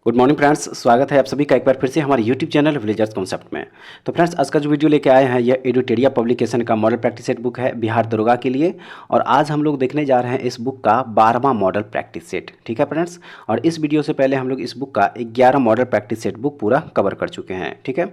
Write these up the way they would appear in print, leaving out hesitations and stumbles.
Good morning friends, स्वागत है आप सभी का एक बार फिर से हमारे यूट्यूब चैनल विलेजर्स कॉन्सेप्ट में। तो फ्रेंड्स, आज का जो वीडियो लेके आए हैं यह एडुटेरिया पब्लिकेशन का मॉडल प्रैक्टिस सेट बुक है बिहार दरोगा के लिए। और आज हम लोग देखने जा रहे हैं इस बुक का 12वां मॉडल प्रैक्टिस सेट। ठीक है फ्रेंड्स, और इस वीडियो से पहले हम लोग इस बुक का 11 मॉडल प्रैक्टिस सेट बुक पूरा कवर कर चुके हैं। ठीक है,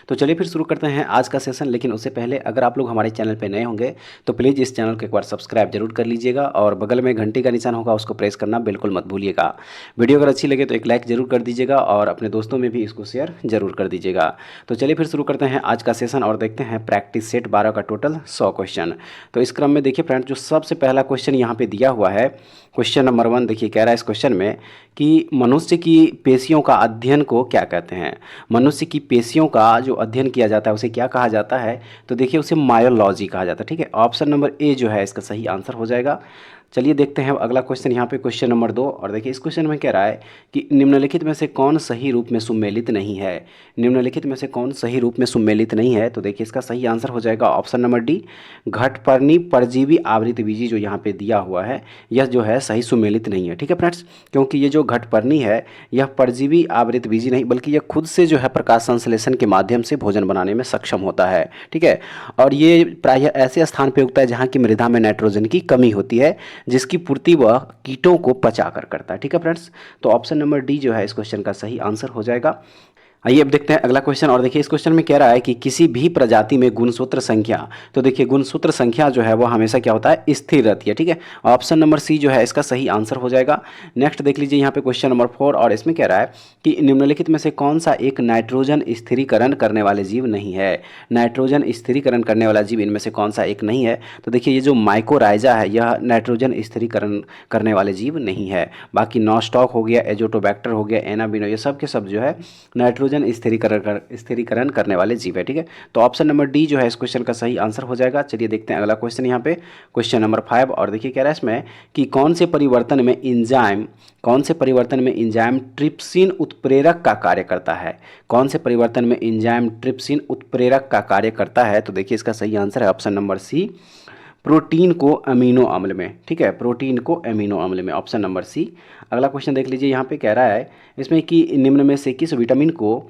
तो चलिए फिर शुरू करते हैं आज का सेशन। लेकिन उससे पहले अगर आप लोग हमारे चैनल पर नए होंगे तो प्लीज़ इस चैनल को एक बार सब्सक्राइब जरूर कर लीजिएगा और बगल में घंटी का निशान होगा उसको प्रेस करना बिल्कुल मत भूलिएगा। वीडियो अगर अच्छी लगे तो एक लाइक जरूर कर दीजिएगा और अपने दोस्तों में भी इसको शेयर जरूर कर दीजिएगा। तो चलिए फिर शुरू करते हैं आज का सेशन और देखते हैं प्रैक्टिस सेट 12 का टोटल 100 क्वेश्चन। तो इस क्रम में देखिए फ्रेंड, जो सबसे पहला क्वेश्चन यहाँ पे दिया हुआ है, क्वेश्चन नंबर 1, देखिए कह रहा है इस क्वेश्चन में कि मनुष्य की पेशियों का अध्ययन को क्या कहते हैं। मनुष्य की पेशियों का जो अध्ययन किया जाता है उसे क्या कहा जाता है, तो देखिए उसे मायोलॉजी कहा जाता है। ठीक है, ऑप्शन नंबर ए जो है इसका सही आंसर हो जाएगा। चलिए देखते हैं अगला क्वेश्चन यहाँ पे, क्वेश्चन नंबर 2। और देखिए इस क्वेश्चन में कह रहा है कि निम्नलिखित में से कौन सही रूप में सुमेलित नहीं है। निम्नलिखित में से कौन सही रूप में सुमेलित नहीं है, तो देखिए इसका सही आंसर हो जाएगा ऑप्शन नंबर डी, घटपर्णी परजीवी आवृत बीजी जो यहाँ पे दिया हुआ है यह जो है सही सुमेलित नहीं है। ठीक है फ्रेंड्स, क्योंकि ये जो घटपर्णी है यह परजीवी आवृत बीजी नहीं बल्कि यह खुद से जो है प्रकाश संश्लेषण के माध्यम से भोजन बनाने में सक्षम होता है। ठीक है, और ये प्रायः ऐसे स्थान पर उगता है जहाँ की मृदा में नाइट्रोजन की कमी होती है, जिसकी पूर्ति वह कीटों को पचा कर करता है। ठीक है फ्रेंड्स, तो ऑप्शन नंबर डी जो है इस क्वेश्चन का सही आंसर हो जाएगा। आइए अब देखते हैं अगला क्वेश्चन। और देखिए इस क्वेश्चन में कह रहा है कि किसी भी प्रजाति में गुणसूत्र संख्या, तो देखिए गुणसूत्र संख्या जो है वो हमेशा क्या होता है, स्थिर रहती है। ठीक है, ऑप्शन नंबर सी जो है इसका सही आंसर हो जाएगा। नेक्स्ट देख लीजिए यहाँ पे क्वेश्चन नंबर 4, और इसमें कह रहा है कि निम्नलिखित में से कौन सा एक नाइट्रोजन स्थिरीकरण करने वाले जीव नहीं है। नाइट्रोजन स्थिरीकरण करने वाला जीव इनमें से कौन सा एक नहीं है, तो देखिए ये जो माइकोराइजा है यह नाइट्रोजन स्थिरीकरण करने वाले जीव नहीं है। बाकी नॉस्टॉक हो गया, एजोटोबैक्टर हो गया, एनाबिनो, ये सब के सब जो है नाइट्रोजन स्थिरीकरण करने वाले जीव है। ठीक है, तो ऑप्शन नंबर डी जो है इस क्वेश्चन का सही आंसर हो जाएगा। चलिए देखते हैं अगला क्वेश्चन यहाँ पे, क्वेश्चन नंबर 5। और देखिए कह रहा है इसमें कि कौन से परिवर्तन में एंजाइम ट्रिप्सिन उत्प्रेरक का कार्य करता है। कौन से परिवर्तन में एंजाइम ट्रिप्सिन उत्प्रेरक का कार्य करता है, तो देखिए इसका सही आंसर है ऑप्शन नंबर सी, प्रोटीन को अमीनो अम्ल में। ठीक है, प्रोटीन को अमीनो अम्ल में, ऑप्शन नंबर सी। अगला क्वेश्चन देख लीजिए यहाँ पे, कह रहा है इसमें कि निम्न में से किस विटामिन को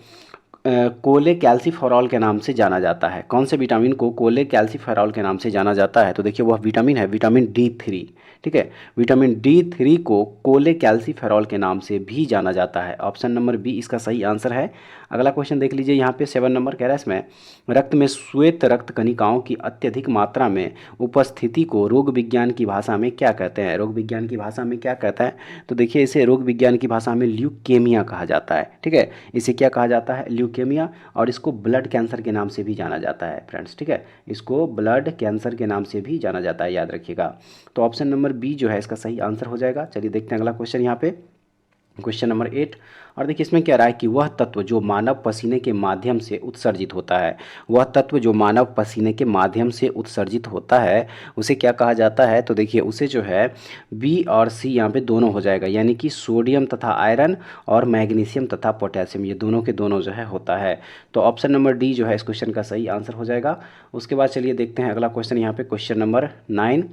कोले कैल्सीफेरॉल के नाम से जाना जाता है। कौन से विटामिन को कोले कैल्सीफेरॉल के नाम से जाना जाता है, तो देखिए वह विटामिन है विटामिन D3। ठीक है, विटामिन D3 को कोले कैल्सीफेरॉल के नाम से भी जाना जाता है। ऑप्शन नंबर बी इसका सही आंसर है। अगला क्वेश्चन देख लीजिए यहाँ पे 7 नंबर, कह रहा है इसमें रक्त में श्वेत रक्त कणिकाओं की अत्यधिक मात्रा में उपस्थिति को रोग विज्ञान की भाषा में क्या कहते हैं। रोग विज्ञान की भाषा में क्या कहता है, तो देखिए इसे रोग विज्ञान की भाषा में ल्यूकेमिया कहा जाता है। ठीक है, इसे क्या कहा जाता है, ल्यूकेमिया, और इसको ब्लड कैंसर के नाम से भी जाना जाता है फ्रेंड्स। ठीक है, इसको ब्लड कैंसर के नाम से भी जाना जाता है, याद रखिएगा। तो ऑप्शन नंबर बी जो है इसका सही आंसर हो जाएगा। चलिए देखते हैं अगला क्वेश्चन यहाँ पे, क्वेश्चन नंबर 8। और देखिए इसमें क्या रहा है कि वह तत्व जो मानव पसीने के माध्यम से उत्सर्जित होता है, वह तत्व जो मानव पसीने के माध्यम से उत्सर्जित होता है उसे क्या कहा जाता है, तो देखिए उसे जो है बी और सी यहाँ पे दोनों हो जाएगा, यानी कि सोडियम तथा आयरन और मैग्नीशियम तथा पोटेशियम, ये दोनों के दोनों जो है होता है। तो ऑप्शन नंबर डी जो है इस क्वेश्चन का सही आंसर हो जाएगा। उसके बाद चलिए देखते हैं अगला क्वेश्चन यहाँ पे, क्वेश्चन नंबर 9।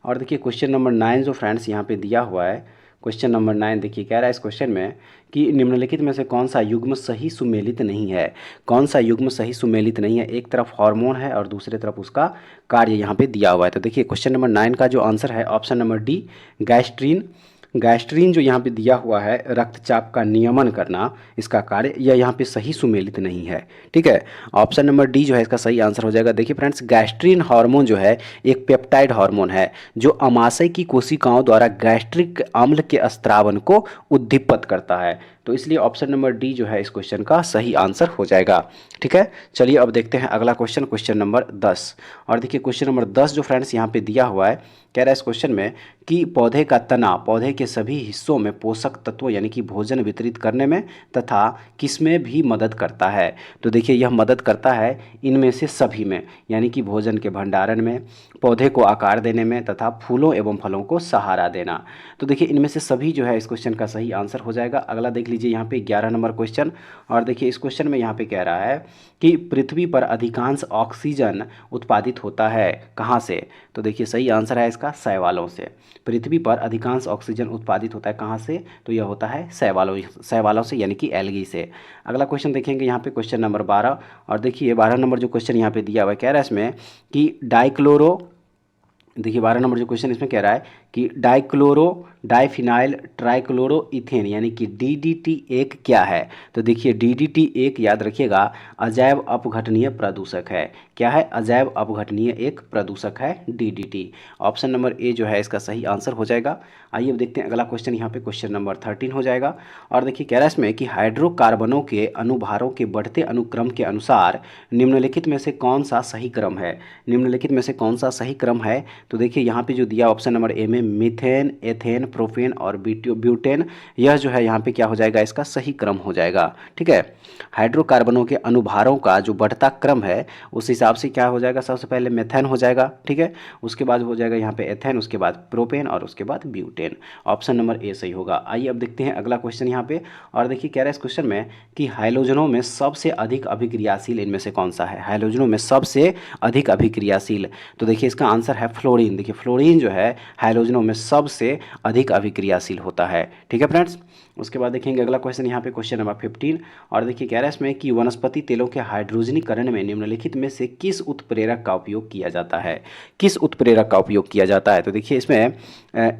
और देखिए क्वेश्चन नंबर 9 जो फ्रेंड्स यहाँ पे दिया हुआ है, क्वेश्चन नंबर 9 देखिए कह रहा है इस क्वेश्चन में कि निम्नलिखित में से कौन सा युग्म सही सुमेलित नहीं है। कौन सा युग्म सही सुमेलित नहीं है, एक तरफ हार्मोन है और दूसरे तरफ उसका कार्य यहाँ पे दिया हुआ है। तो देखिए क्वेश्चन नंबर 9 का जो आंसर है option number D, gastrin. Gastrin जो यहाँ पे दिया हुआ है रक्तचाप का नियमन करना, इसका कार्य यह यहाँ पे सही सुमेलित नहीं है। ठीक है, ऑप्शन नंबर डी जो है इसका सही आंसर हो जाएगा। देखिए फ्रेंड्स, गैस्ट्रीन हार्मोन जो है एक पेप्टाइड हार्मोन है जो अमाशय की कोशिकाओं द्वारा गैस्ट्रिक अम्ल के स्त्रावन को उद्दीपित करता है। तो इसलिए ऑप्शन नंबर डी जो है इस क्वेश्चन का सही आंसर हो जाएगा। ठीक है, चलिए अब देखते हैं अगला क्वेश्चन, क्वेश्चन नंबर 10। और देखिए क्वेश्चन नंबर 10 जो फ्रेंड्स यहाँ पे दिया हुआ है, कह रहा है इस क्वेश्चन में कि पौधे का तना पौधे के सभी हिस्सों में पोषक तत्वों यानी कि भोजन वितरित करने में तथा किसमें भी मदद करता है। तो देखिए यह मदद करता है इनमें से सभी में, यानी कि भोजन के भंडारण में, पौधे को आकार देने में तथा फूलों एवं फलों को सहारा देना। तो देखिए इनमें से सभी जो है इस क्वेश्चन का सही आंसर हो जाएगा। अगला देख लीजिए यहाँ पे 11 नंबर क्वेश्चन। और देखिए इस क्वेश्चन में यहाँ पे कह रहा है कि पृथ्वी पर अधिकांश ऑक्सीजन उत्पादित होता है कहाँ से, तो देखिए सही आंसर है इसका शैवालों से। पृथ्वी पर अधिकांश ऑक्सीजन मीथेन उत्पादित होता है कहाँ से, तो यह होता है शैवालों से यानी कि एल्गी से। अगला क्वेश्चन देखेंगे यहाँ पे क्वेश्चन नंबर 12, और देखिए 12 नंबर जो क्वेश्चन यहाँ पे दिया हुआ है, कह रहा है इसमें कि देखिए 12 नंबर जो क्वेश्चन इसमें कह रहा है कि डाइक्लोरो डाइफिनाइल ट्राइक्लोरो इथेन यानी कि DDT एक क्या है। तो देखिए DDT एक याद रखिएगा अजैव अपघटनीय प्रदूषक है। क्या है? अजैव अपघटनीय एक प्रदूषक है DDT। ऑप्शन नंबर ए जो है इसका सही आंसर हो जाएगा। आइए अब देखते हैं अगला क्वेश्चन, यहाँ पे क्वेश्चन नंबर 13 हो जाएगा। और देखिए कह रहा है इसमें कि हाइड्रोकार्बनों के अनुभारों के बढ़ते अनुक्रम के अनुसार निम्नलिखित में से कौन सा सही क्रम है। निम्नलिखित में से कौन सा सही क्रम है, तो देखिए यहाँ पे जो दिया ऑप्शन नंबर ए में मीथेन, एथेन, प्रोपेन और ब्यूटेन, यह जो है यहाँ पे क्या हो जाएगा, इसका सही क्रम हो जाएगा। ठीक है, हाइड्रोकार्बनों के अनुभारों का जो बढ़ता क्रम है उस हिसाब से क्या हो जाएगा, सबसे पहले मेथेन हो जाएगा। ठीक है, उसके बाद हो जाएगा यहाँ पे एथेन, उसके बाद प्रोपेन और उसके बाद ब्यूटेन। ऑप्शन नंबर ए सही होगा। आइए अब देखते हैं अगला क्वेश्चन यहाँ पे। और देखिए कह रहा है इस क्वेश्चन में कि हाइलोजनों में सबसे अधिक अभिक्रियाशील इनमें से कौन सा है। हाइलोजनों में सबसे अधिक अभिक्रियाशील, तो देखिए इसका आंसर है फ्लोरीन। देखिए फ्लोरीन जो है हाइलोजनों में सबसे अधिक अभिक्रियाशील होता है। ठीक है फ्रेंड्स, उसके बाद देखेंगे अगला क्वेश्चन यहाँ पे क्वेश्चन नंबर 15। और देखिए कह रहा है इसमें कि वनस्पति तेलों के हाइड्रोजनीकरण में निम्नलिखित में से किस उत्प्रेरक का उपयोग किया जाता है। किस उत्प्रेरक का उपयोग किया जाता है, तो देखिए इसमें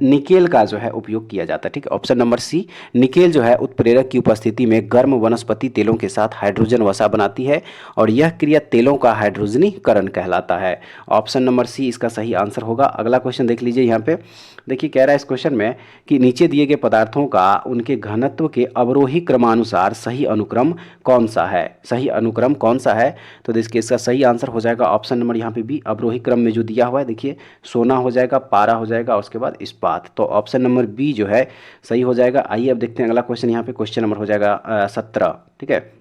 निकेल का जो है उपयोग किया जाता है। ठीक है, ऑप्शन नंबर सी, निकेल जो है उत्प्रेरक की उपस्थिति में गर्म वनस्पति तेलों के साथ हाइड्रोजन वसा बनाती है और यह क्रिया तेलों का हाइड्रोजनीकरण कहलाता है। ऑप्शन नंबर सी इसका सही आंसर होगा। अगला क्वेश्चन देख लीजिए यहाँ पे। देखिए कह रहा है इस क्वेश्चन में कि नीचे दिए गए पदार्थों का उनके घनत्व के अवरोही क्रमानुसार सही अनुक्रम कौन सा है। सही अनुक्रम कौन सा है, तो देखिए इसका सही आंसर हो जाएगा ऑप्शन नंबर यहाँ पे बी, अवरोही क्रम में जो दिया हुआ है। देखिए सोना हो जाएगा, पारा हो जाएगा, उसके बाद इस्पात। तो ऑप्शन नंबर बी जो है सही हो जाएगा। आइए अब देखते हैं अगला क्वेश्चन, यहाँ पे क्वेश्चन नंबर हो जाएगा 17। ठीक है,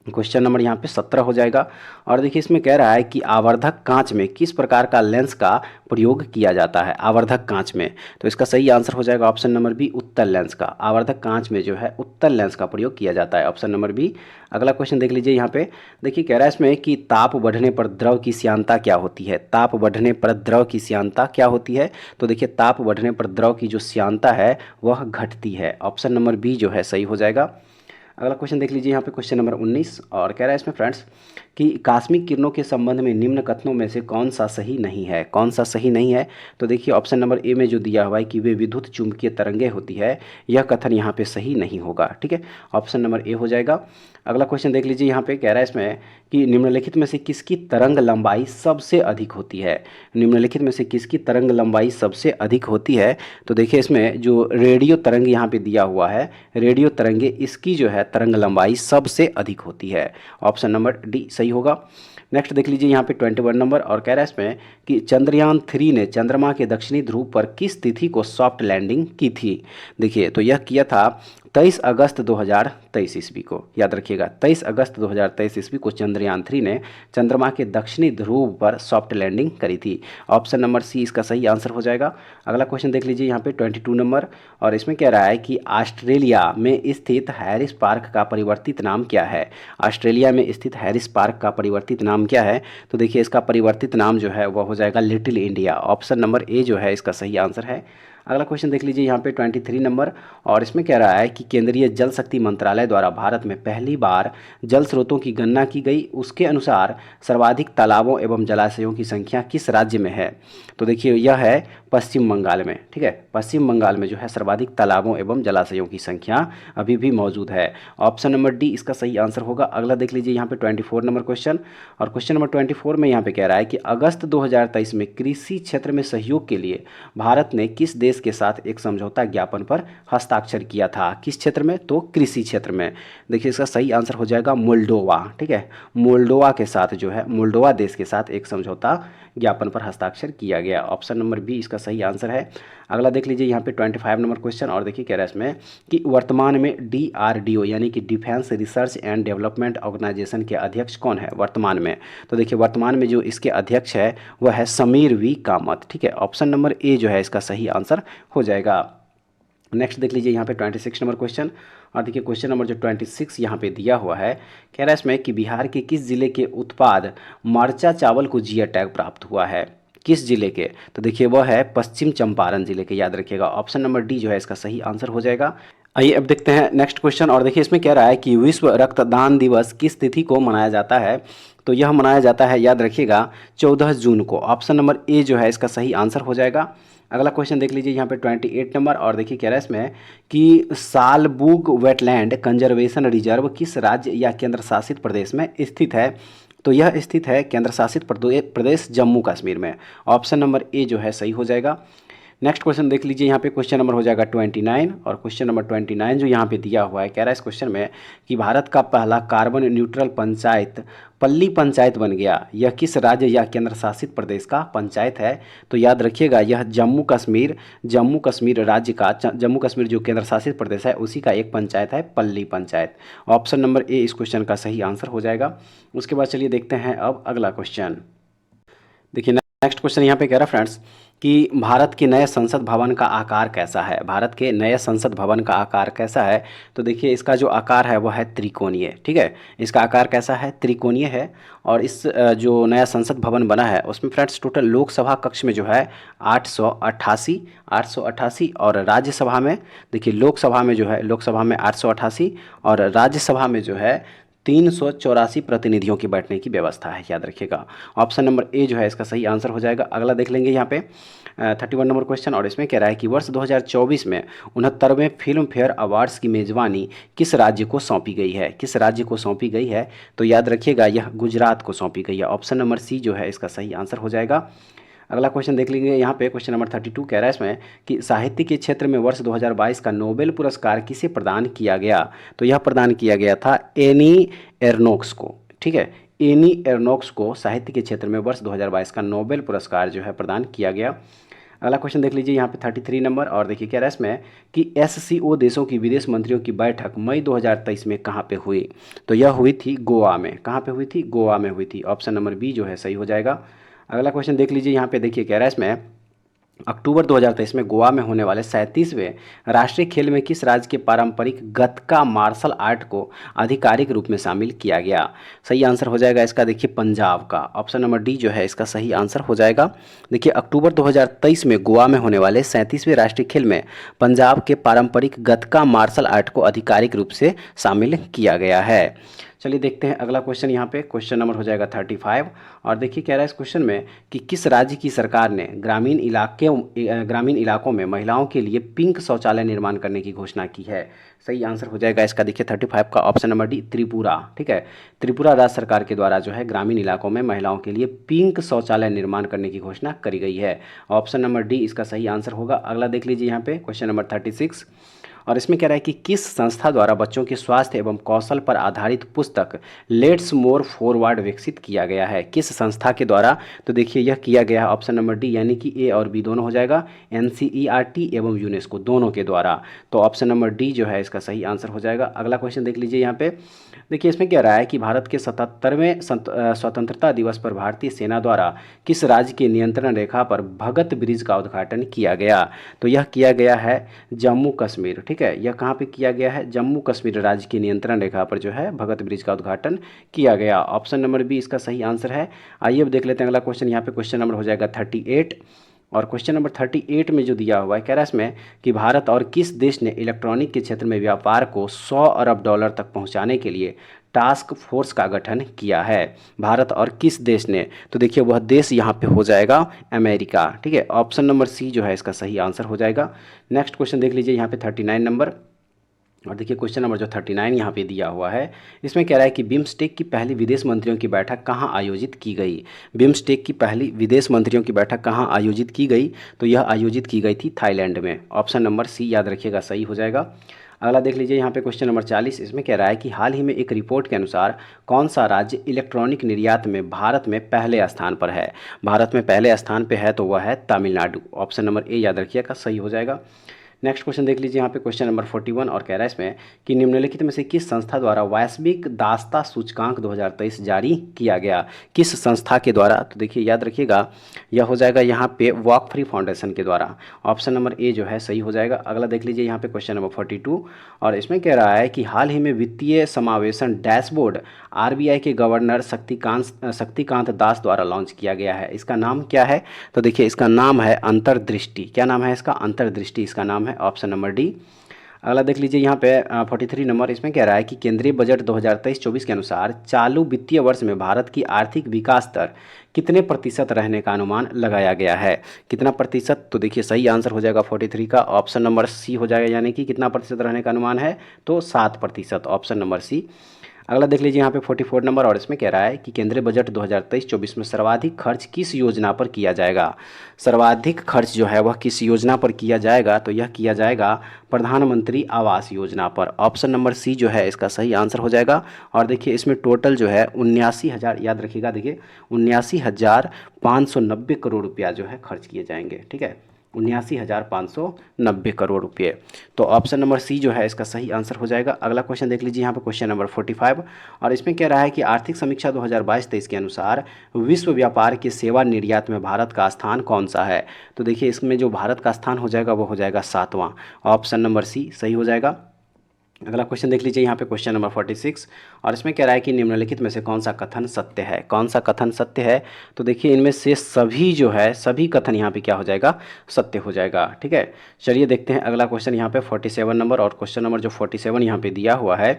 क्वेश्चन नंबर यहाँ पे 17 हो जाएगा। और देखिए इसमें कह रहा है कि आवर्धक कांच में किस प्रकार का लेंस का प्रयोग किया जाता है। आवर्धक कांच में, तो इसका सही आंसर हो जाएगा ऑप्शन नंबर बी, उत्तल लेंस का। आवर्धक कांच में जो है उत्तल लेंस का प्रयोग किया जाता है, ऑप्शन नंबर बी। अगला क्वेश्चन देख लीजिए यहाँ पे। देखिए कह रहा है इसमें कि ताप बढ़ने पर द्रव की श्यानता क्या होती है। ताप बढ़ने पर द्रव की श्यानता क्या होती है, तो देखिए ताप बढ़ने पर द्रव की जो श्यानता है वह घटती है। ऑप्शन नंबर बी जो है सही हो जाएगा। अगला क्वेश्चन देख लीजिए यहाँ पे क्वेश्चन नंबर 19। और कह रहा है इसमें फ्रेंड्स कि आकस्मिक किरणों के संबंध में निम्न कथनों में से कौन सा सही नहीं है। कौन सा सही नहीं है, तो देखिए ऑप्शन नंबर ए में जो दिया हुआ है कि वे विद्युत चुंबकीय तरंगें होती है, यह कथन यहाँ पे सही नहीं होगा। ठीक है, ऑप्शन नंबर ए हो जाएगा। अगला क्वेश्चन देख लीजिए यहाँ पे। कह रहा है इसमें कि निम्नलिखित में से किसकी तरंग लंबाई सबसे अधिक होती है। निम्नलिखित में से किसकी तरंग लंबाई सबसे अधिक होती है, तो देखिए इसमें जो रेडियो तरंग यहाँ पे दिया हुआ है, रेडियो तरंगे, इसकी जो है तरंग लंबाई सबसे अधिक होती है। ऑप्शन नंबर डी सही होगा। नेक्स्ट देख लीजिए यहाँ पे 21 नंबर। और कह रहा है इसमें कि चंद्रयान 3 ने चंद्रमा के दक्षिणी ध्रुव पर किस तिथि को सॉफ्ट लैंडिंग की थी। देखिए तो यह किया था 23 अगस्त 2023 ईस्वी को। याद रखिएगा 23 अगस्त 2023 ईस्वी को चंद्रयान 3 ने चंद्रमा के दक्षिणी ध्रुव पर सॉफ्ट लैंडिंग करी थी। ऑप्शन नंबर सी इसका सही आंसर हो जाएगा। अगला क्वेश्चन देख लीजिए यहाँ पे 22 नंबर। और इसमें कह रहा है कि ऑस्ट्रेलिया में स्थित हैरिस पार्क का परिवर्तित नाम क्या है। ऑस्ट्रेलिया में स्थित हैरिस पार्क का परिवर्तित नाम क्या है, तो देखिए इसका परिवर्तित नाम जो है वह हो जाएगा little India. Option number A जो है इसका सही आंसर है। अगला क्वेश्चन देख लीजिए यहाँ पे 23 नंबर। और इसमें कह रहा है कि केंद्रीय जल शक्ति मंत्रालय द्वारा भारत में पहली बार जल स्रोतों की गणना की गई, उसके अनुसार सर्वाधिक तालाबों एवं जलाशयों की संख्या किस राज्य में है, तो देखिए यह है पश्चिम बंगाल में। ठीक है, पश्चिम बंगाल में जो है सर्वाधिक तालाबों एवं जलाशयों की संख्या अभी भी मौजूद है। ऑप्शन नंबर डी इसका सही आंसर होगा। अगला देख लीजिए यहाँ पे 24 नंबर क्वेश्चन। और क्वेश्चन नंबर 24 में यहाँ पे कह रहा है कि अगस्त 2023 में कृषि क्षेत्र में सहयोग के लिए भारत ने किस देश के साथ एक समझौता ज्ञापन पर हस्ताक्षर किया था। किस क्षेत्र में, तो कृषि क्षेत्र में। देखिए इसका सही आंसर हो जाएगा मोल्डोवा। ठीक है, मोल्डोवा के साथ जो है, मोल्डोवा देश के साथ एक समझौता ज्ञापन पर हस्ताक्षर किया गया। ऑप्शन नंबर बी इसका सही आंसर है। अगला देख लीजिए यहाँ पे 25 नंबर क्वेश्चन। और देखिए कह रहा है इसमें कि वर्तमान में DRDO यानी कि defence research and development organisation के अध्यक्ष कौन है वर्तमान में, तो देखिए वर्तमान में जो इसके अध्यक्ष है वह है समीर वी कामत। ठीक है, ऑप्शन नंबर ए जो है इसका सही आंसर हो जाएगा। नेक्स्ट देख लीजिए यहाँ पे 26 नंबर क्वेश्चन। और देखिए क्वेश्चन नंबर जो 26 यहाँ पे दिया हुआ है, कह रहा है इसमें कि बिहार के किस जिले के उत्पाद मरचा चावल को जीआई टैग प्राप्त हुआ है। किस जिले के? तो देखिए वह है पश्चिम चंपारण जिले के, याद रखिएगा। ऑप्शन नंबर डी जो है इसका सही आंसर हो जाएगा। आइए अब देखते हैं नेक्स्ट क्वेश्चन, और देखिए इसमें कह रहा है कि विश्व रक्तदान दिवस किस तिथि को मनाया जाता है? तो यह मनाया जाता है, याद रखिएगा, 14 जून को। ऑप्शन नंबर ए जो है इसका सही आंसर हो जाएगा। अगला क्वेश्चन देख लीजिए यहाँ पे 28 नंबर, और देखिए कह रहा है इसमें कि सालबुग वेटलैंड कंजर्वेशन रिजर्व किस राज्य या केंद्र शासित प्रदेश में स्थित है? तो यह स्थित है केंद्र शासित प्रदेश जम्मू कश्मीर में। ऑप्शन नंबर ए जो है सही हो जाएगा। नेक्स्ट क्वेश्चन देख लीजिए, यहाँ पे क्वेश्चन नंबर हो जाएगा 29, और क्वेश्चन नंबर 29 जो यहाँ पे दिया हुआ है, कह रहा है इस क्वेश्चन में कि भारत का पहला कार्बन न्यूट्रल पंचायत पल्ली पंचायत बन गया, यह किस राज्य या केंद्र शासित प्रदेश का पंचायत है? तो याद रखिएगा यह जम्मू कश्मीर राज्य का, जम्मू कश्मीर जो केंद्र शासित प्रदेश है उसी का एक पंचायत है पल्ली पंचायत। ऑप्शन नंबर ए इस क्वेश्चन का सही आंसर हो जाएगा। उसके बाद चलिए देखते हैं अब अगला क्वेश्चन। देखिए नेक्स्ट क्वेश्चन यहाँ पे कह रहा है फ्रेंड्स कि भारत के नए संसद भवन का आकार कैसा है? भारत के नए संसद भवन का आकार कैसा है? तो देखिए इसका जो आकार है वह है त्रिकोणीय, ठीक है। इसका आकार कैसा है? त्रिकोणीय है। और इस जो नया संसद भवन बना है उसमें फ्रेंड्स टोटल लोकसभा कक्ष में जो है 888, और राज्यसभा में देखिए लोकसभा में जो है, लोकसभा में 888 और राज्यसभा में जो है 384 प्रतिनिधियों की बैठने की व्यवस्था है, याद रखिएगा। ऑप्शन नंबर ए जो है इसका सही आंसर हो जाएगा। अगला देख लेंगे यहाँ पे 31 नंबर क्वेश्चन, और इसमें कह रहा है कि वर्ष 2024 में 69वें फिल्म फेयर अवार्ड्स की मेज़बानी किस राज्य को सौंपी गई है? किस राज्य को सौंपी गई है? तो याद रखिएगा यह गुजरात को सौंपी गई है। ऑप्शन नंबर सी जो है इसका सही आंसर हो जाएगा। अगला क्वेश्चन देख लेंगे यहाँ पे क्वेश्चन नंबर 32, कह रहा है इसमें कि साहित्य के क्षेत्र में वर्ष 2022 का नोबेल पुरस्कार किसे प्रदान किया गया? तो यह प्रदान किया गया था एनी एर्नोक्स को, ठीक है। एनी एर्नोक्स को साहित्य के क्षेत्र में वर्ष 2022 का नोबेल पुरस्कार जो है प्रदान किया गया। अगला क्वेश्चन देख लीजिए यहाँ पे 33 नंबर, और देखिए कह रहा है इसमें कि SCO देशों की विदेश मंत्रियों की बैठक मई 2023 में कहाँ पे हुई? तो यह हुई थी गोवा में। कहाँ पे हुई थी? गोवा में हुई थी। ऑप्शन नंबर बी जो है सही हो जाएगा। अगला क्वेश्चन देख लीजिए यहाँ पे, देखिए कह रहा है इसमें अक्टूबर 2023 में गोवा में होने वाले 37वें राष्ट्रीय खेल में किस राज्य के पारंपरिक गतका मार्शल आर्ट को आधिकारिक रूप में शामिल किया गया? सही आंसर हो जाएगा इसका, देखिए पंजाब का। ऑप्शन नंबर डी जो है इसका सही आंसर हो जाएगा। देखिए अक्टूबर 2023 में गोवा में होने वाले 37वें राष्ट्रीय खेल में पंजाब के पारंपरिक गतका मार्शल आर्ट को आधिकारिक रूप से शामिल किया गया है। चलिए देखते हैं अगला क्वेश्चन। यहाँ पे क्वेश्चन नंबर हो जाएगा 35, और देखिए कह रहा है इस क्वेश्चन में कि किस राज्य की सरकार ने ग्रामीण इलाकों में महिलाओं के लिए पिंक शौचालय निर्माण करने की घोषणा की है? सही आंसर हो जाएगा इसका, देखिए 35 का ऑप्शन नंबर डी त्रिपुरा, ठीक है। त्रिपुरा राज्य सरकार के द्वारा जो है ग्रामीण इलाकों में महिलाओं के लिए पिंक शौचालय निर्माण करने की घोषणा करी गई है। ऑप्शन नंबर डी इसका सही आंसर होगा। अगला देख लीजिए यहाँ पे क्वेश्चन नंबर 36, और इसमें कह रहा है कि किस संस्था द्वारा बच्चों के स्वास्थ्य एवं कौशल पर आधारित पुस्तक लेट्स मोर फॉरवर्ड विकसित किया गया है? किस संस्था के द्वारा? तो देखिए यह किया गया है ऑप्शन नंबर डी, यानी कि ए और बी दोनों हो जाएगा, NCERT एवं यूनेस्को दोनों के द्वारा। तो ऑप्शन नंबर डी जो है इसका सही आंसर हो जाएगा। अगला क्वेश्चन देख लीजिए यहाँ पे, देखिए इसमें कह रहा है कि भारत के 77वें स्वतंत्रता दिवस पर भारतीय सेना द्वारा किस राज्य के नियंत्रण रेखा पर भगत ब्रिज का उद्घाटन किया गया? तो यह किया गया है जम्मू कश्मीर, ठीक है। यह कहाँ पे किया गया है? जम्मू कश्मीर राज्य की नियंत्रण रेखा पर जो है भगत ब्रिज का उद्घाटन किया गया। ऑप्शन नंबर बी इसका सही आंसर है। आइए अब देख लेते हैं अगला क्वेश्चन। यहाँ पे क्वेश्चन नंबर हो जाएगा 38, और क्वेश्चन नंबर 38 में जो दिया हुआ है, कह रहा है इसमें कि भारत और किस देश ने इलेक्ट्रॉनिक के क्षेत्र में व्यापार को 100 अरब डॉलर तक पहुंचाने के लिए टास्क फोर्स का गठन किया है? भारत और किस देश ने? तो देखिए वह देश यहाँ पे हो जाएगा अमेरिका, ठीक है। ऑप्शन नंबर सी जो है इसका सही आंसर हो जाएगा। नेक्स्ट क्वेश्चन देख लीजिए यहाँ पे 39 नंबर, और देखिए क्वेश्चन नंबर जो 39 यहाँ पे दिया हुआ है, इसमें कह रहा है कि बिम्स्टेक की पहली विदेश मंत्रियों की बैठक कहाँ आयोजित की गई? बिम्स्टेक की पहली विदेश मंत्रियों की बैठक कहाँ आयोजित की गई? तो यह आयोजित की गई थी थाईलैंड में। ऑप्शन नंबर सी याद रखिएगा सही हो जाएगा। अगला देख लीजिए यहाँ पे क्वेश्चन नंबर 40, इसमें कह रहा है कि हाल ही में एक रिपोर्ट के अनुसार कौन सा राज्य इलेक्ट्रॉनिक निर्यात में भारत में पहले स्थान पर है? भारत में पहले स्थान पर है तो वह है तमिलनाडु। ऑप्शन नंबर ए याद रखिएगा सही हो जाएगा। नेक्स्ट क्वेश्चन देख लीजिए यहाँ पे क्वेश्चन नंबर 41 और कह रहा है इसमें कि निम्नलिखित में से किस संस्था द्वारा वैश्विक दासता सूचकांक 2023 जारी किया गया। किस संस्था के द्वारा, तो देखिए याद रखिएगा यह हो जाएगा यहाँ पे वॉक फ्री फाउंडेशन के द्वारा। ऑप्शन नंबर ए जो है सही हो जाएगा। अगला देख लीजिए यहाँ पे क्वेश्चन नंबर 42 और इसमें कह रहा है कि हाल ही में वित्तीय समावेशन डैशबोर्ड आरबीआई के गवर्नर शक्तिकांत दास द्वारा लॉन्च किया गया है। इसका नाम क्या है, तो देखिए इसका नाम है अंतर्दृष्टि। क्या नाम है इसका, अंतर्दृष्टि इसका नाम है, ऑप्शन नंबर डी। अगला देख लीजिए यहाँ पे 43 नंबर, इसमें कह रहा है कि केंद्रीय बजट 2023-24 के अनुसार चालू वित्तीय वर्ष में भारत की आर्थिक विकास दर कितने प्रतिशत रहने का अनुमान लगाया गया है। कितना प्रतिशत, तो देखिए सही आंसर हो जाएगा 43 का, ऑप्शन नंबर सी हो जाएगा। यानी कि कितना प्रतिशत रहने का अनुमान है, तो 7%, ऑप्शन नंबर सी। अगला देख लीजिए यहाँ पे 44 नंबर और इसमें कह रहा है कि केंद्रीय बजट 2023-24 में सर्वाधिक खर्च किस योजना पर किया जाएगा। सर्वाधिक खर्च जो है वह किस योजना पर किया जाएगा, तो यह किया जाएगा प्रधानमंत्री आवास योजना पर। ऑप्शन नंबर सी जो है इसका सही आंसर हो जाएगा। और देखिए इसमें टोटल जो है 79,000, याद रखिएगा, देखिए 79,590 करोड़ रुपया जो है खर्च किए जाएंगे। ठीक है, 79,590 करोड़ रुपये। तो ऑप्शन नंबर सी जो है इसका सही आंसर हो जाएगा। अगला क्वेश्चन देख लीजिए यहाँ पे क्वेश्चन नंबर 45 और इसमें कह रहा है कि आर्थिक समीक्षा 2022-23 के अनुसार विश्व व्यापार के सेवा निर्यात में भारत का स्थान कौन सा है। तो देखिए इसमें जो भारत का स्थान हो जाएगा वो हो जाएगा 7वां, ऑप्शन नंबर सी सही हो जाएगा। अगला क्वेश्चन देख लीजिए यहाँ पे क्वेश्चन नंबर 46 और इसमें कह रहा है कि निम्नलिखित में से कौन सा कथन सत्य है। कौन सा कथन सत्य है, तो देखिए इनमें से सभी जो है सभी कथन यहाँ पे क्या हो जाएगा, सत्य हो जाएगा। ठीक है, चलिए देखते हैं अगला क्वेश्चन यहाँ पे 47 नंबर और क्वेश्चन नंबर जो 47 यहाँ पे दिया हुआ है,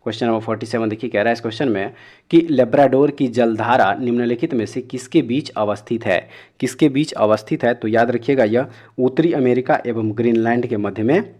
क्वेश्चन नंबर 47 देखिए कह रहा है इस क्वेश्चन में कि लेब्राडोर की जलधारा निम्नलिखित में से किसके बीच अवस्थित है। किसके बीच अवस्थित है, तो याद रखिएगा यह उत्तरी अमेरिका एवं ग्रीनलैंड के मध्य में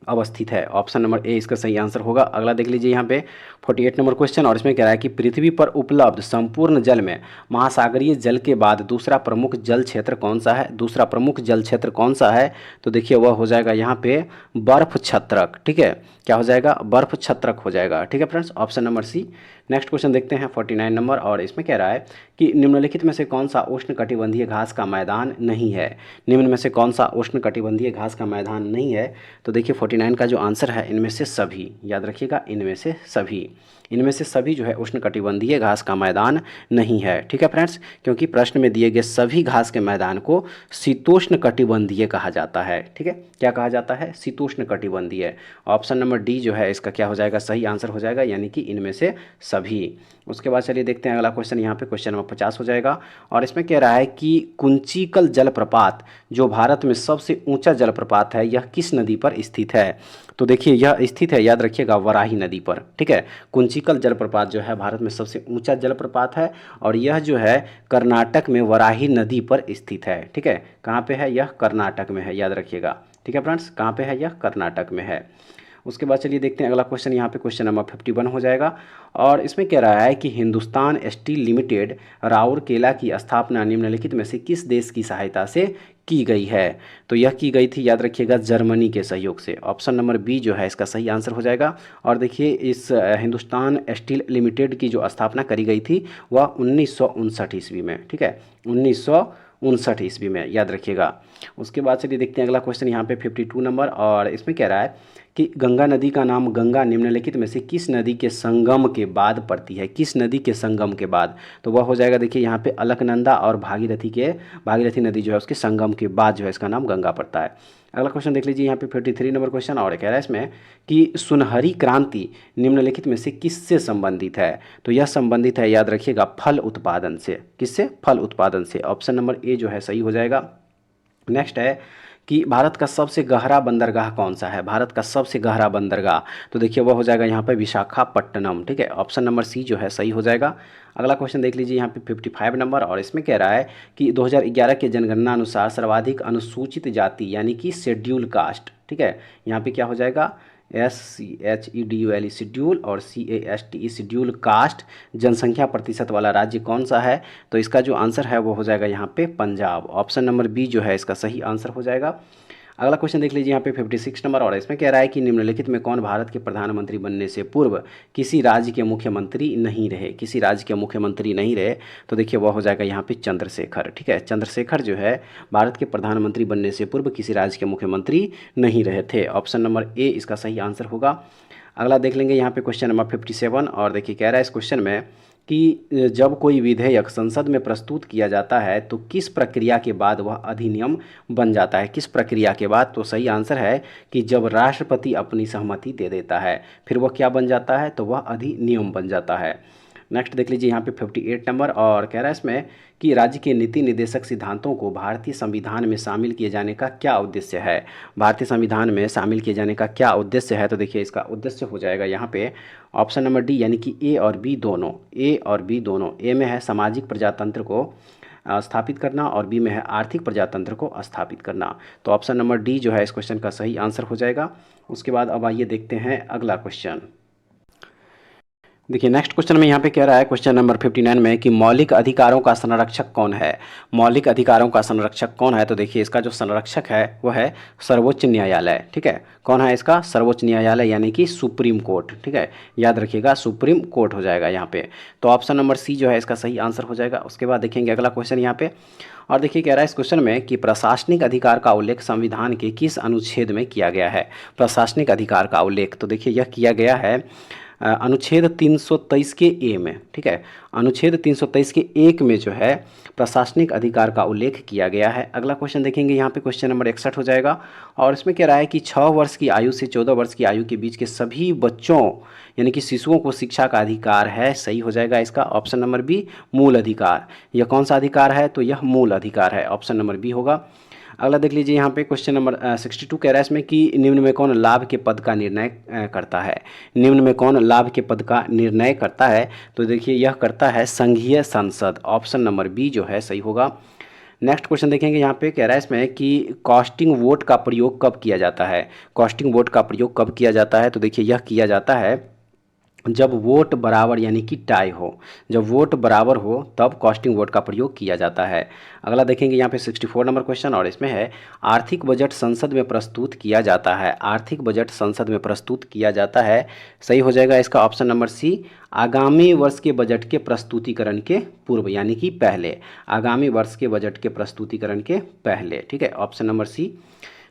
अवस्थित है। ऑप्शन नंबर ए इसका सही आंसर होगा। अगला देख लीजिए यहाँ पे 48 नंबर क्वेश्चन और इसमें कह रहा है कि पृथ्वी पर उपलब्ध संपूर्ण जल में महासागरीय जल के बाद दूसरा प्रमुख जल क्षेत्र कौन सा है। दूसरा प्रमुख जल क्षेत्र कौन सा है, तो देखिए वह हो जाएगा यहाँ पे बर्फ छत्रक। ठीक है, क्या हो जाएगा, बर्फ छत्रक हो जाएगा। ठीक है friends, option number C. Next question देखते हैं 49 नंबर और इसमें कह रहा है कि निम्नलिखित में से कौन सा उष्णकटिबंधीय घास का मैदान नहीं है। निम्न में से कौन सा उष्णकटिबंधीय घास का मैदान नहीं है, तो देखिए 49 का जो आंसर है इनमें से सभी, याद रखिएगा इनमें से सभी, इनमें से सभी जो है उष्णकटिबंधीय घास का मैदान नहीं है। ठीक है फ्रेंड्स, क्योंकि प्रश्न में दिए गए सभी घास के मैदान को शीतोष्ण कटिबंधीय कहा जाता है। ठीक है, क्या कहा जाता है, शीतोष्ण कटिबंधीय। ऑप्शन नंबर डी जो है इसका क्या हो जाएगा, सही आंसर हो जाएगा, यानी कि इनमें से सभी। उसके बाद चलिए देखते हैं अगला क्वेश्चन, यहाँ पे क्वेश्चन नंबर 50 हो जाएगा और इसमें कह रहा है कि कुंचिकल जलप्रपात जो भारत में सबसे ऊंचा जलप्रपात है यह किस नदी पर स्थित है। तो देखिए यह स्थित है, याद रखिएगा, वराही नदी पर। ठीक है, कुंचिकल जलप्रपात जो है भारत में सबसे ऊंचा जलप्रपात है और यह जो है कर्नाटक में वराही नदी पर स्थित है। ठीक है, कहाँ पे है, यह कर्नाटक में है, याद रखिएगा। ठीक है फ्रेंड्स, कहाँ पे है, यह कर्नाटक में है। उसके बाद चलिए देखते हैं अगला क्वेश्चन, यहाँ पे क्वेश्चन नंबर 51 हो जाएगा और इसमें कह रहा है कि हिंदुस्तान स्टील लिमिटेड राउरकेला की स्थापना निम्नलिखित में से किस देश की सहायता से की गई है। तो यह की गई थी, याद रखिएगा, जर्मनी के सहयोग से। ऑप्शन नंबर बी जो है इसका सही आंसर हो जाएगा। और देखिए इस हिंदुस्तान स्टील लिमिटेड की जो स्थापना करी गई थी वह 1959 ईस्वी में। ठीक है, 1959 ईस्वी में, याद रखिएगा। उसके बाद चलिए देखते हैं अगला क्वेश्चन, यहाँ पे 52 नंबर और इसमें कह रहा है कि गंगा नदी का नाम गंगा निम्नलिखित में से किस नदी के संगम के बाद पड़ती है। किस नदी के संगम के बाद, तो वह हो जाएगा, देखिए यहाँ पे अलकनंदा और भागीरथी नदी जो है उसके संगम के बाद जो है इसका नाम गंगा पड़ता है। अगला क्वेश्चन देख लीजिए यहाँ पे 53 नंबर क्वेश्चन और कह रहा है इसमें कि सुनहरी क्रांति निम्नलिखित में से किससे संबंधित है। तो यह संबंधित है, याद रखिएगा, फल उत्पादन से। किससे, फल उत्पादन से। ऑप्शन नंबर ए जो है सही हो जाएगा। नेक्स्ट है कि भारत का सबसे गहरा बंदरगाह कौन सा है। भारत का सबसे गहरा बंदरगाह, तो देखिए वह हो जाएगा यहाँ पे विशाखापट्टनम। ठीक है, ऑप्शन नंबर सी जो है सही हो जाएगा। अगला क्वेश्चन देख लीजिए यहाँ पे 55 नंबर और इसमें कह रहा है कि 2011 के जनगणना अनुसार सर्वाधिक अनुसूचित जाति यानी कि शेड्यूल कास्ट। ठीक है, यहाँ पे क्या हो जाएगा, SCHEDULE शेड्यूल और CASTE शेड्यूल कास्ट जनसंख्या प्रतिशत वाला राज्य कौन सा है। तो इसका जो आंसर है वो हो जाएगा यहाँ पे पंजाब। ऑप्शन नंबर बी जो है इसका सही आंसर हो जाएगा। अगला क्वेश्चन देख लीजिए यहाँ पे 56 नंबर, और इसमें कह रहा है कि निम्नलिखित में कौन भारत के प्रधानमंत्री बनने से पूर्व किसी राज्य के मुख्यमंत्री नहीं रहे, किसी राज्य के मुख्यमंत्री नहीं रहे, तो देखिए वह हो जाएगा यहाँ पे चंद्रशेखर। ठीक है, चंद्रशेखर जो है भारत के प्रधानमंत्री बनने से पूर्व किसी राज्य के मुख्यमंत्री नहीं रहे थे। ऑप्शन नंबर ए इसका सही आंसर होगा। अगला देख लेंगे यहाँ पे क्वेश्चन नंबर 57, और देखिए कह रहा है इस क्वेश्चन में कि जब कोई विधेयक संसद में प्रस्तुत किया जाता है तो किस प्रक्रिया के बाद वह अधिनियम बन जाता है, किस प्रक्रिया के बाद, तो सही आंसर है कि जब राष्ट्रपति अपनी सहमति दे देता है फिर वह क्या बन जाता है, तो वह अधिनियम बन जाता है। नेक्स्ट देख लीजिए यहाँ पे 58 नंबर, और कह रहा है इसमें कि राज्य के नीति निर्देशक सिद्धांतों को भारतीय संविधान में शामिल किए जाने का क्या उद्देश्य है, भारतीय संविधान में शामिल किए जाने का क्या उद्देश्य है, तो देखिए इसका उद्देश्य हो जाएगा यहाँ पे ऑप्शन नंबर डी, यानी कि ए और बी दोनों, ए और बी दोनों। ए में है सामाजिक प्रजातंत्र को स्थापित करना और बी में है आर्थिक प्रजातंत्र को स्थापित करना। तो ऑप्शन नंबर डी जो है इस क्वेश्चन का सही आंसर हो जाएगा। उसके बाद अब आइए देखते हैं अगला क्वेश्चन। देखिए नेक्स्ट क्वेश्चन में यहाँ पे कह रहा है क्वेश्चन नंबर 59 में कि मौलिक अधिकारों का संरक्षक कौन है, मौलिक अधिकारों का संरक्षक कौन है, तो देखिए इसका जो संरक्षक है वह है सर्वोच्च न्यायालय। ठीक है, कौन है इसका, सर्वोच्च न्यायालय यानी कि सुप्रीम कोर्ट। ठीक है, याद रखिएगा सुप्रीम कोर्ट हो जाएगा यहाँ पे। तो ऑप्शन नंबर सी जो है इसका सही आंसर हो जाएगा। उसके बाद देखेंगे अगला क्वेश्चन यहाँ पे, और देखिए कह रहा है इस क्वेश्चन में कि प्रशासनिक अधिकार का उल्लेख संविधान के किस अनुच्छेद में किया गया है, प्रशासनिक अधिकार का उल्लेख, तो देखिए यह किया गया है अनुच्छेद 323 के ए में। ठीक है, अनुच्छेद 323 के 1 में जो है प्रशासनिक अधिकार का उल्लेख किया गया है। अगला क्वेश्चन देखेंगे यहाँ पे क्वेश्चन नंबर 61 हो जाएगा, और इसमें कह रहा है कि 6 वर्ष की आयु से 14 वर्ष की आयु के बीच के सभी बच्चों यानी कि शिशुओं को शिक्षा का अधिकार है। सही हो जाएगा इसका ऑप्शन नंबर बी, मूल अधिकार। यह कौन सा अधिकार है, तो यह मूल अधिकार है, ऑप्शन नंबर बी होगा। अगला देख लीजिए यहाँ पे क्वेश्चन नंबर 62 कह रहा है इसमें कि निम्न में कौन लाभ के पद का निर्णय करता है, निम्न में कौन लाभ के पद का निर्णय करता है, तो देखिए यह करता है संघीय संसद। ऑप्शन नंबर बी जो है सही होगा। नेक्स्ट क्वेश्चन देखेंगे यहाँ पे कह रहा है इसमें कि कॉस्टिंग वोट का प्रयोग कब किया जाता है, कॉस्टिंग वोट का प्रयोग कब किया जाता है, तो देखिए यह किया जाता है जब वोट बराबर यानी कि टाई हो, जब वोट बराबर हो तब कॉस्टिंग वोट का प्रयोग किया जाता है। अगला देखेंगे यहाँ पे 64 नंबर क्वेश्चन, और इसमें है आर्थिक बजट संसद में प्रस्तुत किया जाता है, आर्थिक बजट संसद में प्रस्तुत किया जाता है। सही हो जाएगा इसका ऑप्शन नंबर सी, आगामी वर्ष के बजट के प्रस्तुतिकरण के पूर्व यानी कि पहले, आगामी वर्ष के बजट के प्रस्तुतिकरण के पहले। ठीक है, ऑप्शन नंबर सी।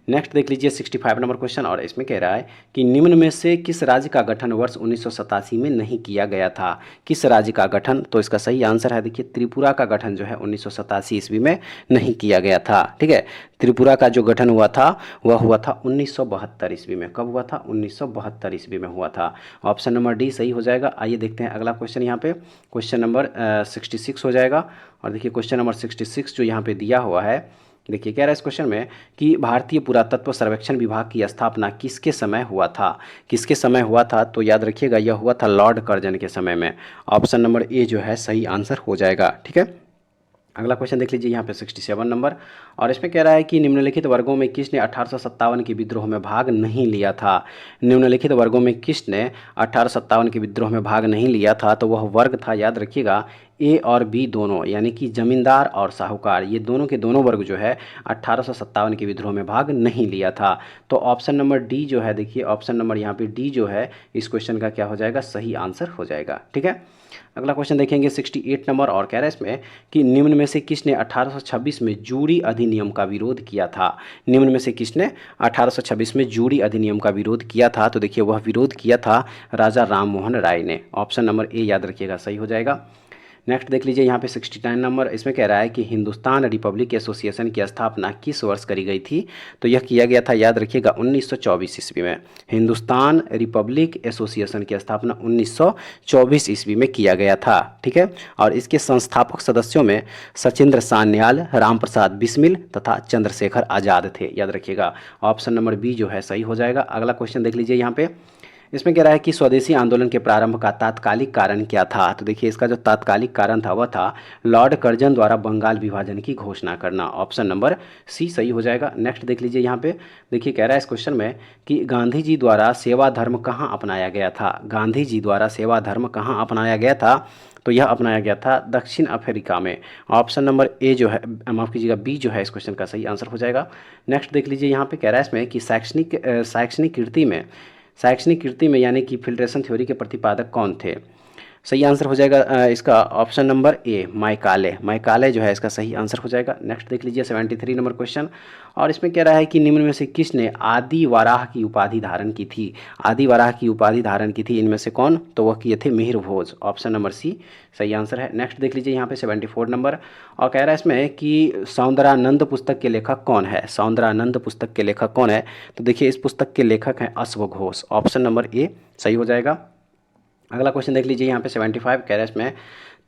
नेक्स्ट देख लीजिए 65 नंबर क्वेश्चन, और इसमें कह रहा है कि निम्न में से किस राज्य का गठन वर्ष 1987 में नहीं किया गया था, किस राज्य का गठन, तो इसका सही आंसर है देखिए त्रिपुरा का गठन जो है 1987 ईस्वी में नहीं किया गया था। ठीक है, त्रिपुरा का जो गठन हुआ था वह हुआ था 1972 ईस्वी में। कब हुआ था, 1972 ईस्वी में हुआ था। ऑप्शन नंबर डी सही हो जाएगा। आइए देखते हैं अगला क्वेश्चन यहाँ पे क्वेश्चन नंबर 66 हो जाएगा, और देखिए क्वेश्चन नंबर 66 जो यहाँ पे दिया हुआ है, देखिए कह रहा है इस क्वेश्चन में कि भारतीय पुरातत्व सर्वेक्षण विभाग की स्थापना किसके समय हुआ था, किसके समय हुआ था, तो याद रखिएगा यह हुआ था लॉर्ड कर्जन के समय में। ऑप्शन नंबर ए जो है सही आंसर हो जाएगा। ठीक है, अगला क्वेश्चन देख लीजिए यहाँ पे 67 नंबर, और इसमें कह रहा है कि निम्नलिखित वर्गों में किसने 1857 के विद्रोह में भाग नहीं लिया था, निम्नलिखित वर्गों में किसने 1857 के विद्रोह में भाग नहीं लिया था, तो वह वर्ग था, याद रखिएगा ए और बी दोनों, यानी कि जमींदार और साहूकार, ये दोनों के दोनों वर्ग जो है 1857 के विद्रोह में भाग नहीं लिया था। तो ऑप्शन नंबर डी जो है, देखिए ऑप्शन नंबर यहाँ पे डी जो है इस क्वेश्चन का क्या हो जाएगा, सही आंसर हो जाएगा। ठीक है, अगला क्वेश्चन देखेंगे 68 नंबर, और कह रहा है इसमें कि निम्न में से किसने 1826 में जूरी अधिनियम का विरोध किया था, निम्न में से किसने 1826 में जूरी अधिनियम का विरोध किया था, तो देखिए वह विरोध किया था राजा राम मोहन राय ने। ऑप्शन नंबर ए याद रखिएगा सही हो जाएगा। नेक्स्ट देख लीजिए यहाँ पे 69 नंबर, इसमें कह रहा है कि हिंदुस्तान रिपब्लिक एसोसिएशन की स्थापना किस वर्ष करी गई थी, तो यह किया गया था, याद रखिएगा 1924 ईस्वी में। हिंदुस्तान रिपब्लिक एसोसिएशन की स्थापना 1924 ईस्वी में किया गया था। ठीक है, और इसके संस्थापक सदस्यों में सचिंद्र सान्याल, राम प्रसाद बिस्मिल तथा चंद्रशेखर आज़ाद थे, याद रखिएगा। ऑप्शन नंबर बी जो है सही हो जाएगा। अगला क्वेश्चन देख लीजिए यहाँ पे इसमें कह रहा है कि स्वदेशी आंदोलन के प्रारंभ का तात्कालिक कारण क्या था। तो देखिए इसका जो तात्कालिक कारण था वह था लॉर्ड कर्जन द्वारा बंगाल विभाजन की घोषणा करना। ऑप्शन नंबर सी सही हो जाएगा। नेक्स्ट देख लीजिए यहाँ पे, देखिए कह रहा है इस क्वेश्चन में कि गांधी जी द्वारा सेवा धर्म कहाँ अपनाया गया था। गांधी जी द्वारा सेवा धर्म कहाँ अपनाया गया था, तो यह अपनाया गया था दक्षिण अफ्रीका में। ऑप्शन नंबर ए जो है, माफ़ कीजिएगा, बी जो है इस क्वेश्चन का सही आंसर हो जाएगा। नेक्स्ट देख लीजिए यहाँ पे कह रहा है इसमें कि शैक्षणिक कीर्ति में यानी कि फिल्ट्रेशन थ्योरी के प्रतिपादक कौन थे। सही आंसर हो जाएगा इसका ऑप्शन नंबर ए माइकाले जो है इसका सही आंसर हो जाएगा। नेक्स्ट देख लीजिए 73 नंबर क्वेश्चन, और इसमें कह रहा है कि निम्न में से किसने आदि वराह की उपाधि धारण की थी। आदि वराह की उपाधि धारण की थी इनमें से कौन, तो वह किए थे मिहिर भोज। ऑप्शन नंबर सी सही आंसर है। नेक्स्ट देख लीजिए यहाँ पे 74 नंबर, और कह रहा है इसमें कि सौंदरानंद पुस्तक के लेखक कौन है। सौंदरानंद पुस्तक के लेखक कौन है, तो देखिए इस पुस्तक के लेखक हैं अश्व घोष। ऑप्शन नंबर ए सही हो जाएगा। अगला क्वेश्चन देख लीजिए यहाँ पे 75 कह रहा है इसमें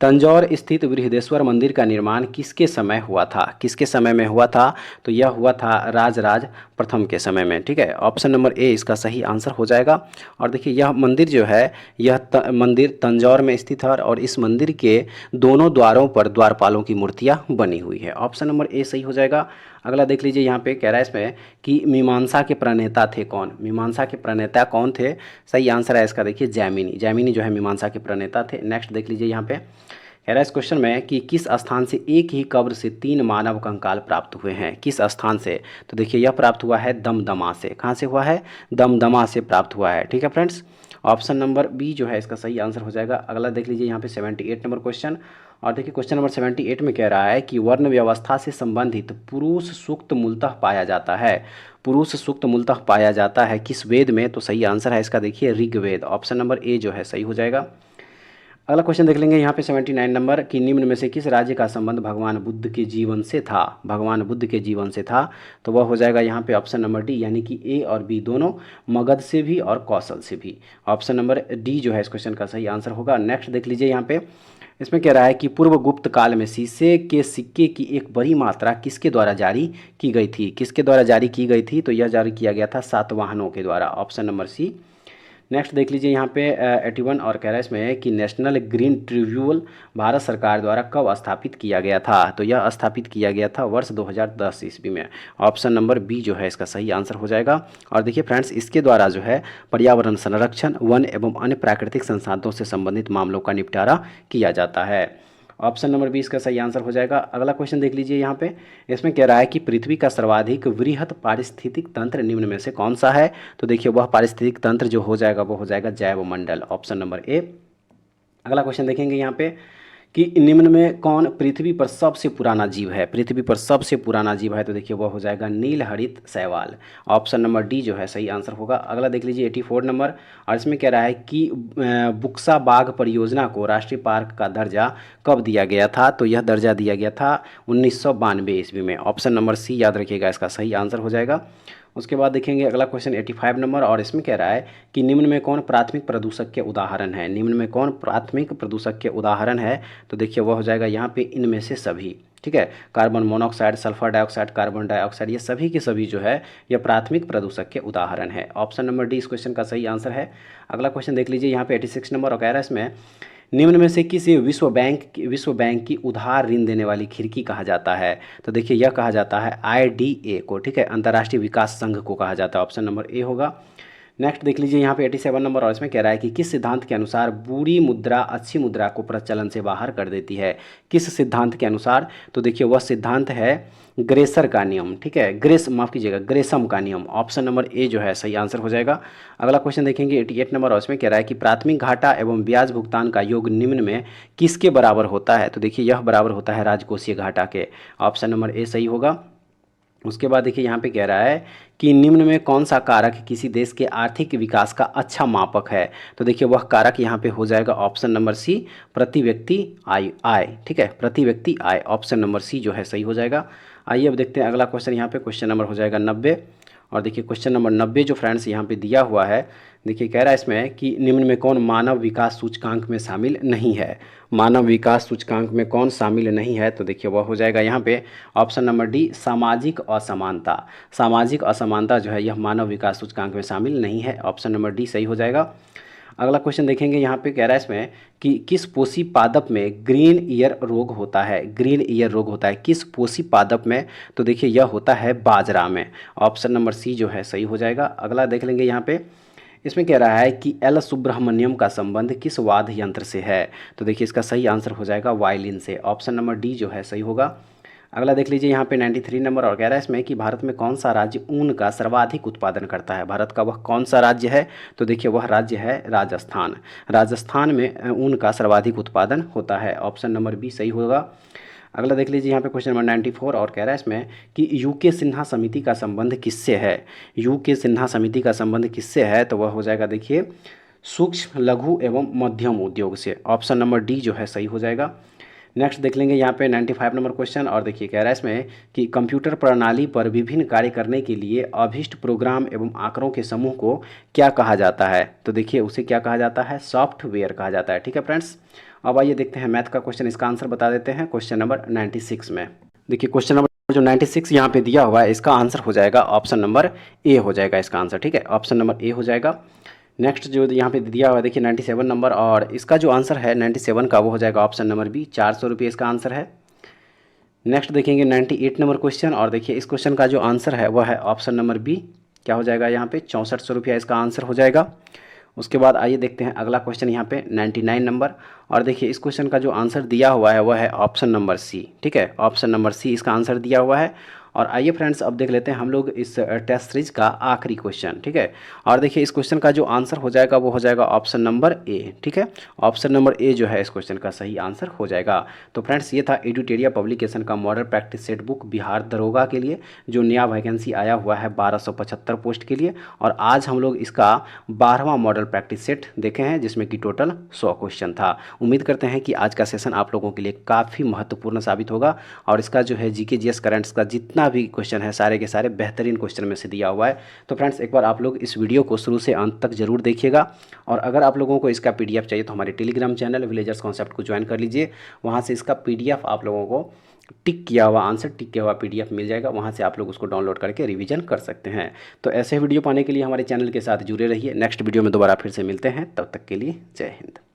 तंजौर स्थित बृहदेश्वर मंदिर का निर्माण किसके समय हुआ था। किसके समय में हुआ था, तो यह हुआ था राजराज प्रथम के समय में। ठीक है, ऑप्शन नंबर ए इसका सही आंसर हो जाएगा। और देखिए यह मंदिर जो है यह मंदिर तंजौर में स्थित है, और इस मंदिर के दोनों द्वारों पर द्वारपालों की मूर्तियाँ बनी हुई है। ऑप्शन नंबर ए सही हो जाएगा। अगला देख लीजिए यहाँ पे कह रहा है इसमें कि मीमांसा के प्रणेता थे कौन। मीमांसा के प्रणेता कौन थे, सही आंसर है इसका देखिए जैमिनी जो है मीमांसा के प्रणेता थे। नेक्स्ट देख लीजिए यहाँ पे कह रहा है इस क्वेश्चन में कि किस स्थान से एक ही कब्र से 3 मानव कंकाल प्राप्त हुए हैं। किस स्थान से, तो देखिए यह प्राप्त हुआ है दमदमा से। कहाँ से हुआ है, दमदमा से प्राप्त हुआ है। ठीक है फ्रेंड्स, ऑप्शन नंबर बी जो है इसका सही आंसर हो जाएगा। अगला देख लीजिए यहाँ पे 78 नंबर क्वेश्चन, और देखिए क्वेश्चन नंबर 78 में कह रहा है कि वर्ण व्यवस्था से संबंधित पुरुष सूक्त मूलतः पाया जाता है। पुरुष सूक्त मूलतः पाया जाता है किस वेद में, तो सही आंसर है इसका देखिए ऋग्वेद। ऑप्शन नंबर ए जो है सही हो जाएगा। अगला क्वेश्चन देख लेंगे यहाँ पे 79 नंबर कि निम्न में से किस राज्य का संबंध भगवान बुद्ध के जीवन से था। भगवान बुद्ध के जीवन से था, तो वह हो जाएगा यहाँ पे ऑप्शन नंबर डी, यानी कि ए और बी दोनों, मगध से भी और कौशल से भी। ऑप्शन नंबर डी जो है इस क्वेश्चन का सही आंसर होगा। नेक्स्ट देख लीजिए यहाँ पे, इसमें कह रहा है कि पूर्व गुप्त काल में शीशे के सिक्के की एक बड़ी मात्रा किसके द्वारा जारी की गई थी। किसके द्वारा जारी की गई थी, तो यह जारी किया गया था सातवाहनों के द्वारा। Option number C. नेक्स्ट देख लीजिए यहाँ पे 81, और कह रहा है इसमें कि नेशनल ग्रीन ट्रिब्यूनल भारत सरकार द्वारा कब स्थापित किया गया था, तो यह स्थापित किया गया था वर्ष 2010 ईस्वी में। ऑप्शन नंबर बी जो है इसका सही आंसर हो जाएगा। और देखिए फ्रेंड्स, इसके द्वारा जो है पर्यावरण संरक्षण, वन एवं अन्य प्राकृतिक संसाधनों से संबंधित मामलों का निपटारा किया जाता है। ऑप्शन नंबर 20 का सही आंसर हो जाएगा। अगला क्वेश्चन देख लीजिए यहाँ पे, इसमें कह रहा है कि पृथ्वी का सर्वाधिक वृहत पारिस्थितिक तंत्र निम्न में से कौन सा है, तो देखिए वह पारिस्थितिक तंत्र जो हो जाएगा वो हो जाएगा जैव मंडल। Option number A. अगला क्वेश्चन देखेंगे यहाँ पे कि निम्न में कौन पृथ्वी पर सबसे पुराना जीव है। पृथ्वी पर सबसे पुराना जीव है, तो देखिए वह हो जाएगा नीलहरित शैवाल। ऑप्शन नंबर डी जो है सही आंसर होगा। अगला देख लीजिए 84 नंबर, और इसमें कह रहा है कि बुक्सा बाघ परियोजना को राष्ट्रीय पार्क का दर्जा कब दिया गया था, तो यह दर्जा दिया गया था 1992 ईस्वी में। ऑप्शन नंबर सी याद रखिएगा, इसका सही आंसर हो जाएगा। उसके बाद देखेंगे अगला क्वेश्चन 85 नंबर, और इसमें कह रहा है कि निम्न में कौन प्राथमिक प्रदूषक के उदाहरण है। निम्न में कौन प्राथमिक प्रदूषक के उदाहरण है, तो देखिए वह हो जाएगा यहाँ पे इनमें से सभी। ठीक है, carbon monoxide, sulphur dioxide, carbon dioxide, ये सभी के सभी जो है यह प्राथमिक प्रदूषक के उदाहरण है। ऑप्शन नंबर डी इस क्वेश्चन का सही आंसर है। अगला क्वेश्चन देख लीजिए यहाँ पे 86 नंबर, और कह रहा है इसमें निम्न में से किसे विश्व बैंक की उधार ऋण देने वाली खिड़की कहा जाता है, तो देखिए यह कहा जाता है IDA को। ठीक है, अंतर्राष्ट्रीय विकास संघ को कहा जाता है। ऑप्शन नंबर ए होगा। नेक्स्ट देख लीजिए यहाँ पे 87 नंबर, और इसमें कह रहा है कि किस सिद्धांत के अनुसार बुरी मुद्रा अच्छी मुद्रा को प्रचलन से बाहर कर देती है। किस सिद्धांत के अनुसार, तो देखिए वह सिद्धांत है ग्रेसर का नियम। ठीक है, माफ़ कीजिएगा, ग्रेसम का नियम। ऑप्शन नंबर ए जो है सही आंसर हो जाएगा। अगला क्वेश्चन देखेंगे 88 नंबर, और इसमें कह रहा है कि प्राथमिक घाटा एवं ब्याज भुगतान का योग निम्न में किसके बराबर होता है, तो देखिए यह बराबर होता है राजकोषीय घाटा के। ऑप्शन नंबर ए सही होगा। उसके बाद देखिए यहाँ पे कह रहा है कि निम्न में कौन सा कारक किसी देश के आर्थिक विकास का अच्छा मापक है, तो देखिए वह कारक यहाँ पे हो जाएगा ऑप्शन नंबर सी, प्रति व्यक्ति आय। ठीक है, प्रति व्यक्ति आय। ऑप्शन नंबर सी जो है सही हो जाएगा। आइए अब देखते हैं अगला क्वेश्चन। यहाँ पे क्वेश्चन नंबर हो जाएगा 90, और देखिए क्वेश्चन नंबर 90 जो फ्रेंड्स यहाँ पे दिया हुआ है, देखिए कह रहा है इसमें कि निम्न में कौन मानव विकास सूचकांक में शामिल नहीं है। मानव विकास सूचकांक में कौन शामिल नहीं है, तो देखिए वह हो जाएगा यहाँ पे ऑप्शन नंबर डी, सामाजिक असमानता। सामाजिक असमानता जो है यह मानव विकास सूचकांक में शामिल नहीं है, ऑप्शन नंबर डी सही हो जाएगा। अगला क्वेश्चन देखेंगे, यहाँ पे कह रहा है इसमें कि किस पोषी पादप में ग्रीन ईयर रोग होता है। ग्रीन ईयर रोग होता है किस पोषी पादप में, तो देखिए यह होता है बाजरा में, ऑप्शन नंबर सी जो है सही हो जाएगा। अगला देख लेंगे यहाँ पे, इसमें कह रहा है कि एल सुब्रमण्यम का संबंध किस वाद्य यंत्र से है, तो देखिए इसका सही आंसर हो जाएगा वायलिन से, ऑप्शन नंबर डी जो है सही होगा। अगला देख लीजिए यहाँ पे 93 नंबर, और कह रहा है इसमें कि भारत में कौन सा राज्य ऊन का सर्वाधिक उत्पादन करता है। भारत का वह कौन सा राज्य है, तो देखिए वह राज्य है राजस्थान। राजस्थान में ऊन का सर्वाधिक उत्पादन होता है, ऑप्शन नंबर बी सही होगा। अगला देख लीजिए यहाँ पे क्वेश्चन नंबर 94, और कह रहा है इसमें कि यूके सिन्हा समिति का संबंध किससे है। यूके सिन्हा समिति का संबंध किससे है, तो वह हो जाएगा देखिए सूक्ष्म लघु एवं मध्यम उद्योग से, ऑप्शन नंबर डी जो है सही हो जाएगा। नेक्स्ट देख लेंगे यहाँ पे 95 नंबर क्वेश्चन, और देखिए कह रहा है इसमें कि कंप्यूटर प्रणाली पर विभिन्न कार्य करने के लिए अभीष्ट प्रोग्राम एवं आंकड़ों के समूह को क्या कहा जाता है, तो देखिए उसे क्या कहा जाता है, सॉफ्टवेयर कहा जाता है। ठीक है फ्रेंड्स, अब आइए देखते हैं मैथ का क्वेश्चन, इसका आंसर बता देते हैं क्वेश्चन नंबर 96 में। देखिए क्वेश्चन नंबर जो 96 यहाँ पे दिया हुआ है, इसका आंसर हो जाएगा ऑप्शन नंबर ए हो जाएगा इसका आंसर। ठीक है, ऑप्शन नंबर ए हो जाएगा। नेक्स्ट जो यहाँ पे दिया हुआ है देखिए 97 नंबर, और इसका जो आंसर है 97 का वो हो जाएगा ऑप्शन नंबर बी, 400 रुपये इसका आंसर है। नेक्स्ट देखेंगे 98 नंबर क्वेश्चन, और देखिए इस क्वेश्चन का जो आंसर है वह है ऑप्शन नंबर बी, क्या हो जाएगा यहाँ पे 6400 रुपया इसका आंसर हो जाएगा। उसके बाद आइए देखते हैं अगला क्वेश्चन यहाँ पे 99 नंबर, और देखिए इस क्वेश्चन का जो आंसर दिया हुआ है वह है ऑप्शन नंबर सी। ठीक है, ऑप्शन नंबर सी इसका आंसर दिया हुआ है। और आइए फ्रेंड्स अब देख लेते हैं हम लोग इस टेस्ट सीरीज का आखिरी क्वेश्चन। ठीक है, और देखिए इस क्वेश्चन का जो आंसर हो जाएगा वो हो जाएगा ऑप्शन नंबर ए। ठीक है, ऑप्शन नंबर ए जो है इस क्वेश्चन का सही आंसर हो जाएगा। तो फ्रेंड्स ये था एडुटेरिया पब्लिकेशन का model practice set book Bihar दरोगा के लिए, जो नया वैकेंसी आया हुआ है 1275 पोस्ट के लिए। और आज हम लोग इसका 12वां मॉडल प्रैक्टिस सेट देखे हैं, जिसमें कि टोटल 100 क्वेश्चन था। उम्मीद करते हैं कि आज का सेशन आप लोगों के लिए काफ़ी महत्वपूर्ण साबित होगा, और इसका जो है जीके जीएस करंट्स का जितना भी क्वेश्चन है सारे के सारे बेहतरीन क्वेश्चन में से दिया हुआ है। तो फ्रेंड्स एक बार आप लोग इस वीडियो को शुरू से अंत तक जरूर देखिएगा, और अगर आप लोगों को इसका पीडीएफ चाहिए तो हमारे टेलीग्राम चैनल विलेजर्स कॉन्सेप्ट को ज्वाइन कर लीजिए। वहाँ से इसका पीडीएफ आप लोगों को टिक किया हुआ आंसर, टिक किया हुआ पीडीएफ मिल जाएगा, वहाँ से आप लोग उसको डाउनलोड करके रिवीजन कर सकते हैं। तो ऐसे वीडियो पाने के लिए हमारे चैनल के साथ जुड़े रहिए। नेक्स्ट वीडियो में दोबारा फिर से मिलते हैं, तब तक के लिए जय हिंद।